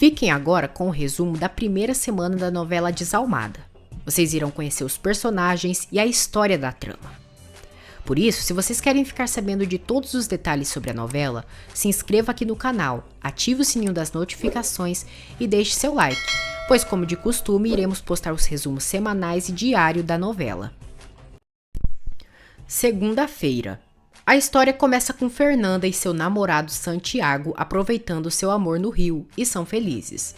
Fiquem agora com o resumo da primeira semana da novela Desalmada. Vocês irão conhecer os personagens e a história da trama. Por isso, se vocês querem ficar sabendo de todos os detalhes sobre a novela, se inscreva aqui no canal, ative o sininho das notificações e deixe seu like, pois como de costume iremos postar os resumos semanais e diário da novela. Segunda-feira. A história começa com Fernanda e seu namorado Santiago aproveitando seu amor no Rio e são felizes.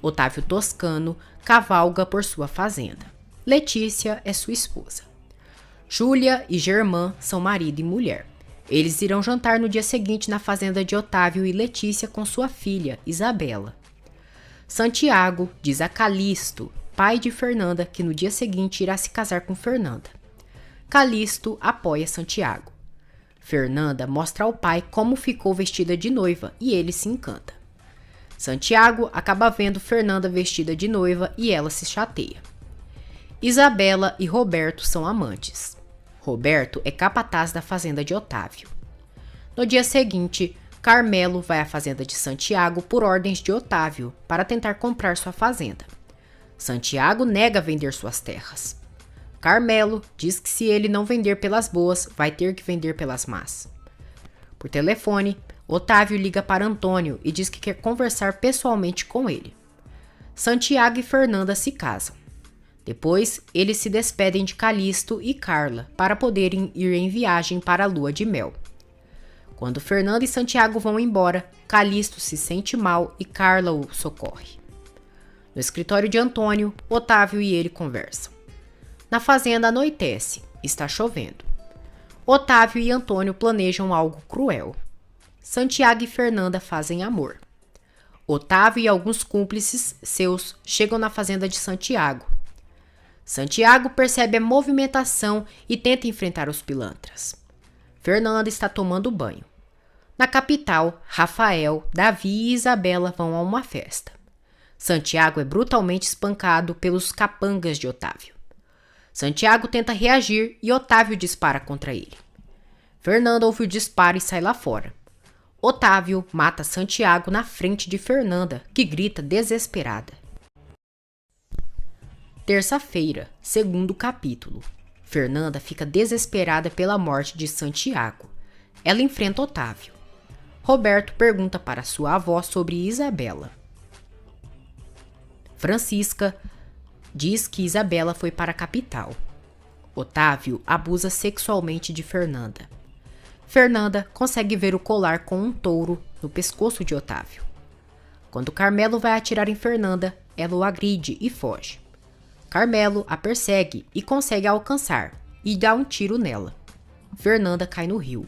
Otávio Toscano cavalga por sua fazenda. Letícia é sua esposa. Júlia e Germán são marido e mulher. Eles irão jantar no dia seguinte na fazenda de Otávio e Letícia com sua filha, Isabela. Santiago diz a Calixto, pai de Fernanda, que no dia seguinte irá se casar com Fernanda. Calixto apoia Santiago. Fernanda mostra ao pai como ficou vestida de noiva e ele se encanta. Santiago acaba vendo Fernanda vestida de noiva e ela se chateia. Isabela e Roberto são amantes. Roberto é capataz da fazenda de Otávio. No dia seguinte, Carmelo vai à fazenda de Santiago por ordens de Otávio para tentar comprar sua fazenda. Santiago nega vender suas terras. Carmelo diz que se ele não vender pelas boas, vai ter que vender pelas más. Por telefone, Otávio liga para Antônio e diz que quer conversar pessoalmente com ele. Santiago e Fernanda se casam. Depois, eles se despedem de Calixto e Carla para poderem ir em viagem para a lua de mel. Quando Fernanda e Santiago vão embora, Calixto se sente mal e Carla o socorre. No escritório de Antônio, Otávio e ele conversam. Na fazenda anoitece, está chovendo. Otávio e Antônio planejam algo cruel. Santiago e Fernanda fazem amor. Otávio e alguns cúmplices seus chegam na fazenda de Santiago. Santiago percebe a movimentação e tenta enfrentar os pilantras. Fernanda está tomando banho. Na capital, Rafael, Davi e Isabela vão a uma festa. Santiago é brutalmente espancado pelos capangas de Otávio. Santiago tenta reagir e Otávio dispara contra ele. Fernanda ouve o disparo e sai lá fora. Otávio mata Santiago na frente de Fernanda, que grita desesperada. Terça-feira, segundo capítulo. Fernanda fica desesperada pela morte de Santiago. Ela enfrenta Otávio. Roberto pergunta para sua avó sobre Isabela. Francisca diz que Isabela foi para a capital. Otávio abusa sexualmente de Fernanda. Fernanda consegue ver o colar com um touro no pescoço de Otávio. Quando Carmelo vai atirar em Fernanda, ela o agride e foge. Carmelo a persegue e consegue a alcançar e dá um tiro nela. Fernanda cai no rio.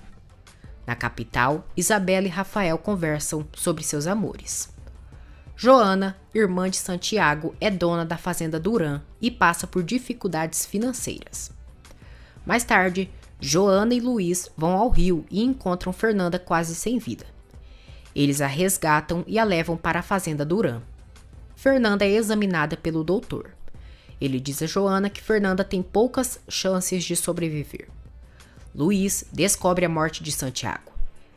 Na capital, Isabela e Rafael conversam sobre seus amores. Joana, irmã de Santiago, é dona da fazenda Duran e passa por dificuldades financeiras. Mais tarde, Joana e Luiz vão ao rio e encontram Fernanda quase sem vida. Eles a resgatam e a levam para a fazenda Duran. Fernanda é examinada pelo doutor. Ele diz a Joana que Fernanda tem poucas chances de sobreviver. Luiz descobre a morte de Santiago.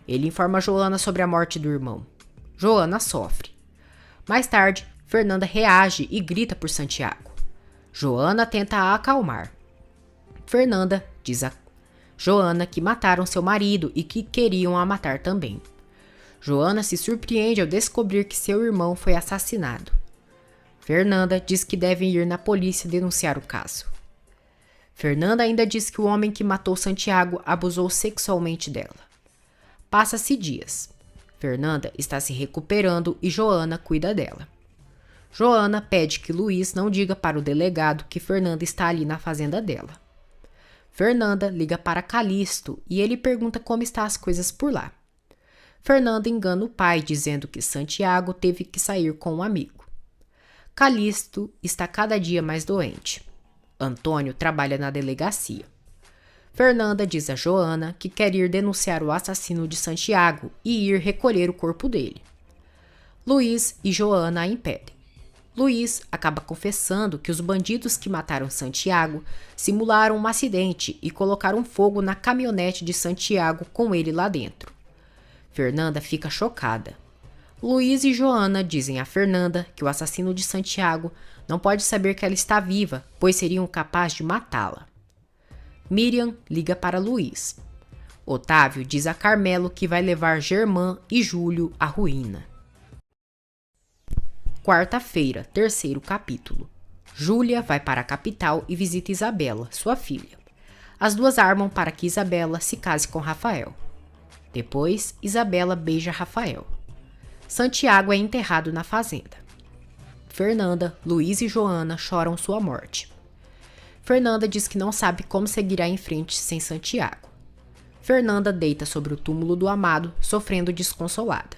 Ele informa Joana sobre a morte do irmão. Joana sofre. Mais tarde, Fernanda reage e grita por Santiago. Joana tenta a acalmar. Fernanda diz a Joana que mataram seu marido e que queriam a matar também. Joana se surpreende ao descobrir que seu irmão foi assassinado. Fernanda diz que devem ir na polícia denunciar o caso. Fernanda ainda diz que o homem que matou Santiago abusou sexualmente dela. Passa-se dias. Fernanda está se recuperando e Joana cuida dela. Joana pede que Luiz não diga para o delegado que Fernanda está ali na fazenda dela. Fernanda liga para Calixto e ele pergunta como estão as coisas por lá. Fernanda engana o pai dizendo que Santiago teve que sair com um amigo. Calixto está cada dia mais doente. Antônio trabalha na delegacia. Fernanda diz a Joana que quer ir denunciar o assassino de Santiago e ir recolher o corpo dele. Luiz e Joana a impedem. Luiz acaba confessando que os bandidos que mataram Santiago simularam um acidente e colocaram fogo na caminhonete de Santiago com ele lá dentro. Fernanda fica chocada. Luiz e Joana dizem a Fernanda que o assassino de Santiago não pode saber que ela está viva, pois seriam capazes de matá-la. Miriam liga para Luiz. Otávio diz a Carmelo que vai levar Germán e Júlio à ruína. Quarta-feira, terceiro capítulo. Júlia vai para a capital e visita Isabela, sua filha. As duas armam para que Isabela se case com Rafael. Depois, Isabela beija Rafael. Santiago é enterrado na fazenda. Fernanda, Luiz e Joana choram sua morte. Fernanda diz que não sabe como seguirá em frente sem Santiago. Fernanda deita sobre o túmulo do amado, sofrendo desconsolada.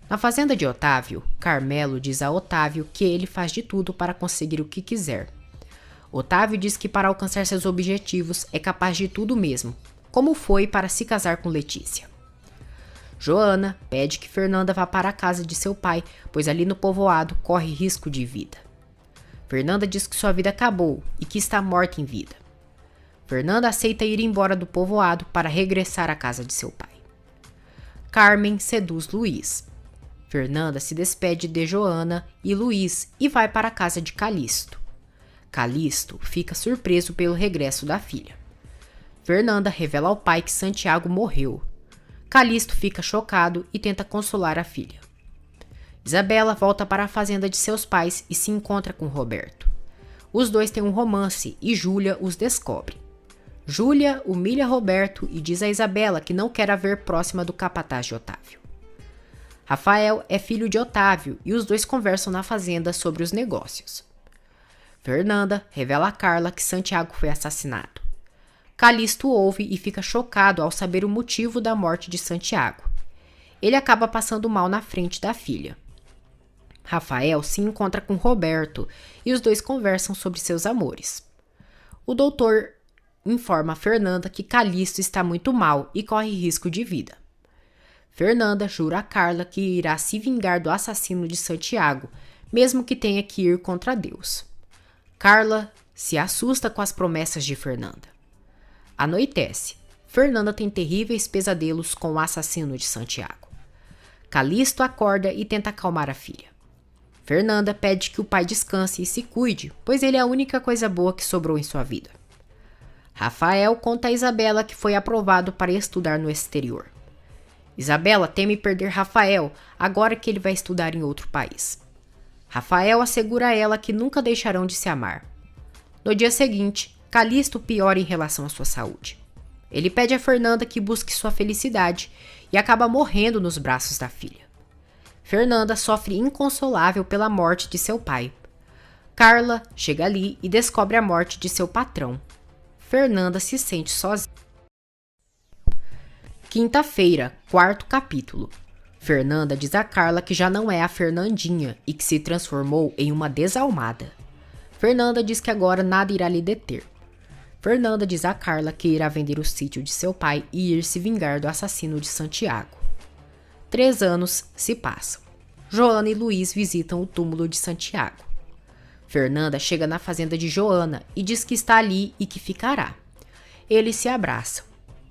Na fazenda de Otávio, Carmelo diz a Otávio que ele faz de tudo para conseguir o que quiser. Otávio diz que para alcançar seus objetivos é capaz de tudo mesmo, como foi para se casar com Letícia. Joana pede que Fernanda vá para a casa de seu pai, pois ali no povoado corre risco de vida. Fernanda diz que sua vida acabou e que está morta em vida. Fernanda aceita ir embora do povoado para regressar à casa de seu pai. Carmen seduz Luiz. Fernanda se despede de Joana e Luiz e vai para a casa de Calixto. Calixto fica surpreso pelo regresso da filha. Fernanda revela ao pai que Santiago morreu. Calixto fica chocado e tenta consolar a filha. Isabela volta para a fazenda de seus pais e se encontra com Roberto. Os dois têm um romance e Júlia os descobre. Júlia humilha Roberto e diz a Isabela que não quer a ver próxima do capataz de Otávio. Rafael é filho de Otávio e os dois conversam na fazenda sobre os negócios. Fernanda revela a Carla que Santiago foi assassinado. Calixto ouve e fica chocado ao saber o motivo da morte de Santiago. Ele acaba passando mal na frente da filha. Rafael se encontra com Roberto e os dois conversam sobre seus amores. O doutor informa a Fernanda que Calixto está muito mal e corre risco de vida. Fernanda jura a Carla que irá se vingar do assassino de Santiago, mesmo que tenha que ir contra Deus. Carla se assusta com as promessas de Fernanda. Anoitece. Fernanda tem terríveis pesadelos com o assassino de Santiago. Calixto acorda e tenta acalmar a filha. Fernanda pede que o pai descanse e se cuide, pois ele é a única coisa boa que sobrou em sua vida. Rafael conta a Isabela que foi aprovado para estudar no exterior. Isabela teme perder Rafael agora que ele vai estudar em outro país. Rafael assegura a ela que nunca deixarão de se amar. No dia seguinte, Calixto piora em relação à sua saúde. Ele pede a Fernanda que busque sua felicidade e acaba morrendo nos braços da filha. Fernanda sofre inconsolável pela morte de seu pai. Carla chega ali e descobre a morte de seu patrão. Fernanda se sente sozinha. Quinta-feira, quarto capítulo. Fernanda diz a Carla que já não é a Fernandinha e que se transformou em uma desalmada. Fernanda diz que agora nada irá lhe deter. Fernanda diz a Carla que irá vender o sítio de seu pai e ir se vingar do assassino de Santiago. 3 anos se passam. Joana e Luiz visitam o túmulo de Santiago. Fernanda chega na fazenda de Joana e diz que está ali e que ficará. Eles se abraçam.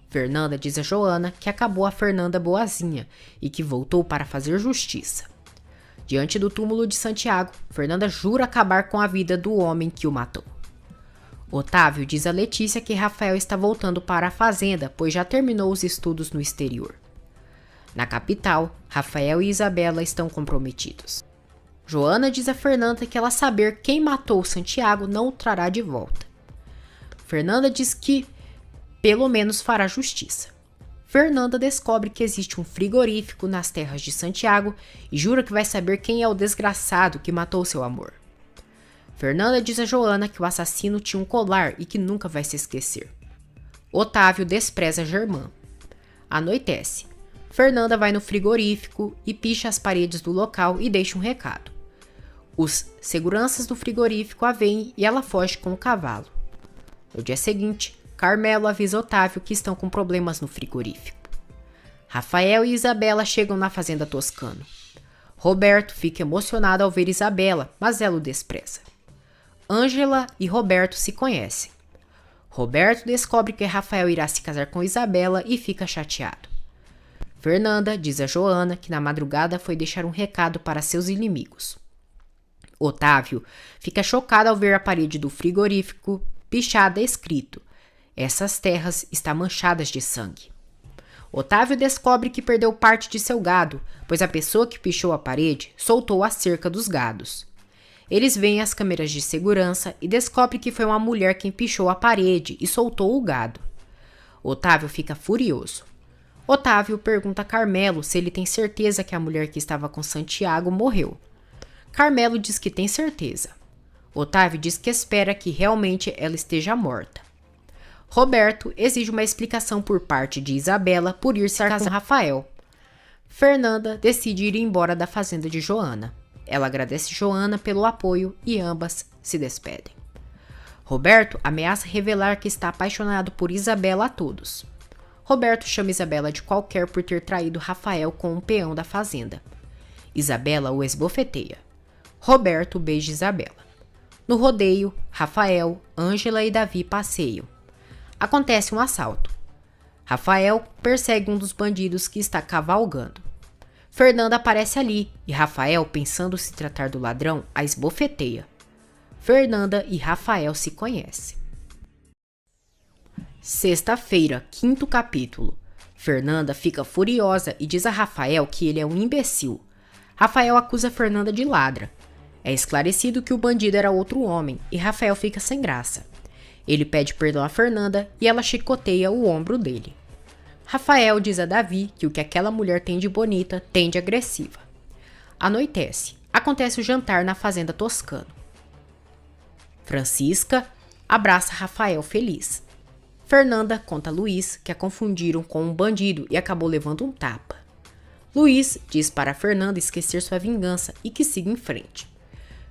Fernanda diz a Joana que acabou a Fernanda boazinha e que voltou para fazer justiça. Diante do túmulo de Santiago, Fernanda jura acabar com a vida do homem que o matou. Otávio diz a Letícia que Rafael está voltando para a fazenda, pois já terminou os estudos no exterior. Na capital, Rafael e Isabela estão comprometidos. Joana diz a Fernanda que ela saber quem matou Santiago não o trará de volta. Fernanda diz que pelo menos fará justiça. Fernanda descobre que existe um frigorífico nas terras de Santiago e jura que vai saber quem é o desgraçado que matou seu amor. Fernanda diz a Joana que o assassino tinha um colar e que nunca vai se esquecer. Otávio despreza Germán. Anoitece. Fernanda vai no frigorífico e picha as paredes do local e deixa um recado. Os seguranças do frigorífico a veem e ela foge com o cavalo. No dia seguinte, Carmelo avisa Otávio que estão com problemas no frigorífico. Rafael e Isabela chegam na fazenda Toscano. Roberto fica emocionado ao ver Isabela, mas ela o despreza. Ângela e Roberto se conhecem. Roberto descobre que Rafael irá se casar com Isabela e fica chateado. Fernanda diz a Joana que na madrugada foi deixar um recado para seus inimigos. Otávio fica chocado ao ver a parede do frigorífico pichada escrito: "Essas terras estão manchadas de sangue". Otávio descobre que perdeu parte de seu gado, pois a pessoa que pichou a parede soltou a cerca dos gados. Eles veem as câmeras de segurança e descobrem que foi uma mulher quem pichou a parede e soltou o gado. Otávio fica furioso. Otávio pergunta a Carmelo se ele tem certeza que a mulher que estava com Santiago morreu. Carmelo diz que tem certeza. Otávio diz que espera que realmente ela esteja morta. Roberto exige uma explicação por parte de Isabela por ir se casar com Rafael. Fernanda decide ir embora da fazenda de Joana. Ela agradece Joana pelo apoio e ambas se despedem. Roberto ameaça revelar que está apaixonado por Isabela a todos. Roberto chama Isabela de qualquer por ter traído Rafael com um peão da fazenda. Isabela o esbofeteia. Roberto beija Isabela. No rodeio, Rafael, Ângela e Davi passeiam. Acontece um assalto. Rafael persegue um dos bandidos que está cavalgando. Fernanda aparece ali e Rafael, pensando se tratar do ladrão, a esbofeteia. Fernanda e Rafael se conhecem. Sexta-feira, 5º capítulo. Fernanda fica furiosa e diz a Rafael que ele é um imbecil. Rafael acusa Fernanda de ladra. É esclarecido que o bandido era outro homem e Rafael fica sem graça. Ele pede perdão a Fernanda e ela chicoteia o ombro dele. Rafael diz a Davi que o que aquela mulher tem de bonita tem de agressiva. Anoitece. Acontece o jantar na fazenda Toscano. Francisca abraça Rafael feliz. Fernanda conta a Luiz que a confundiram com um bandido e acabou levando um tapa. Luiz diz para Fernanda esquecer sua vingança e que siga em frente.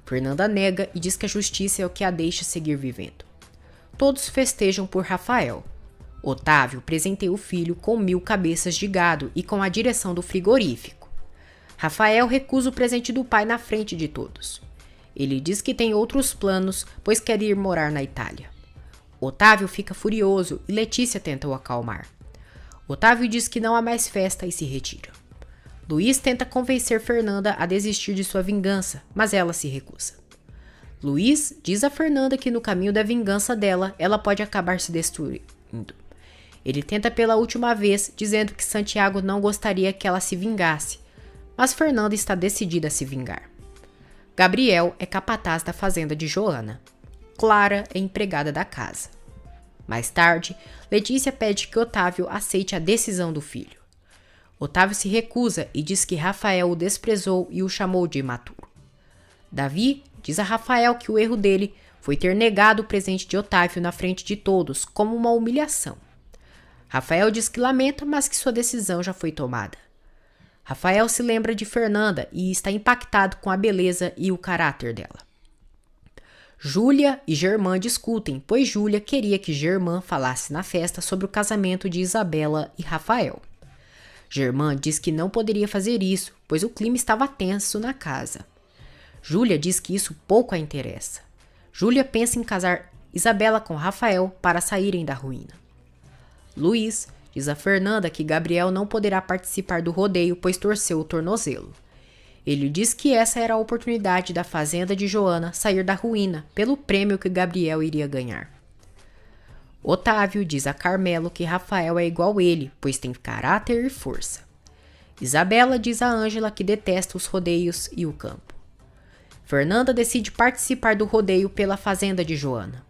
Fernanda nega e diz que a justiça é o que a deixa seguir vivendo. Todos festejam por Rafael. Otávio presenteia o filho com 1000 cabeças de gado e com a direção do frigorífico. Rafael recusa o presente do pai na frente de todos. Ele diz que tem outros planos, pois quer ir morar na Itália. Otávio fica furioso e Letícia tenta o acalmar. Otávio diz que não há mais festa e se retira. Luiz tenta convencer Fernanda a desistir de sua vingança, mas ela se recusa. Luiz diz a Fernanda que no caminho da vingança dela, ela pode acabar se destruindo. Ele tenta pela última vez, dizendo que Santiago não gostaria que ela se vingasse, mas Fernanda está decidida a se vingar. Gabriel é capataz da fazenda de Joana. Clara é empregada da casa. Mais tarde, Letícia pede que Otávio aceite a decisão do filho. Otávio se recusa e diz que Rafael o desprezou e o chamou de imaturo. Davi diz a Rafael que o erro dele foi ter negado o presente de Otávio na frente de todos como uma humilhação. Rafael diz que lamenta, mas que sua decisão já foi tomada. Rafael se lembra de Fernanda e está impactado com a beleza e o caráter dela. Júlia e Germã discutem, pois Júlia queria que Germã falasse na festa sobre o casamento de Isabela e Rafael. Germã diz que não poderia fazer isso, pois o clima estava tenso na casa. Júlia diz que isso pouco a interessa. Júlia pensa em casar Isabela com Rafael para saírem da ruína. Luiz diz a Fernanda que Gabriel não poderá participar do rodeio, pois torceu o tornozelo. Ele diz que essa era a oportunidade da fazenda de Joana sair da ruína pelo prêmio que Gabriel iria ganhar. Otávio diz a Carmelo que Rafael é igual ele, pois tem caráter e força. Isabela diz a Ângela que detesta os rodeios e o campo. Fernanda decide participar do rodeio pela fazenda de Joana.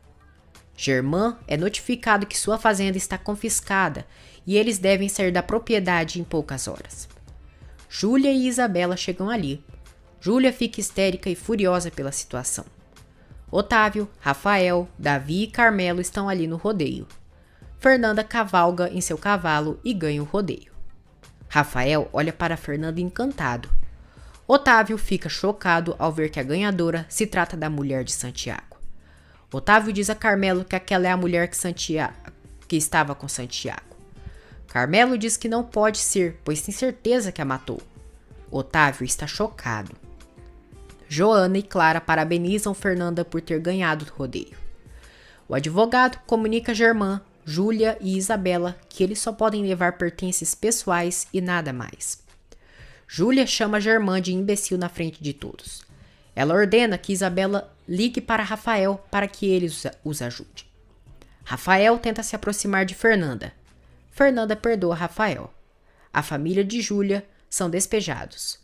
Germã é notificado que sua fazenda está confiscada e eles devem sair da propriedade em poucas horas. Júlia e Isabela chegam ali. Júlia fica histérica e furiosa pela situação. Otávio, Rafael, Davi e Carmelo estão ali no rodeio. Fernanda cavalga em seu cavalo e ganha o rodeio. Rafael olha para Fernanda encantado. Otávio fica chocado ao ver que a ganhadora se trata da mulher de Santiago. Otávio diz a Carmelo que aquela é a mulher que estava com Santiago. Carmelo diz que não pode ser, pois tem certeza que a matou. Otávio está chocado. Joana e Clara parabenizam Fernanda por ter ganhado o rodeio. O advogado comunica a Germã, Júlia e Isabela que eles só podem levar pertences pessoais e nada mais. Júlia chama Germán de imbecil na frente de todos. Ela ordena que Isabela ligue para Rafael para que ele os ajude. Rafael tenta se aproximar de Fernanda. Fernanda perdoa Rafael. A família de Júlia são despejados.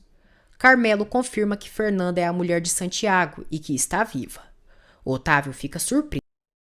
Carmelo confirma que Fernanda é a mulher de Santiago e que está viva. Otávio fica surpreso.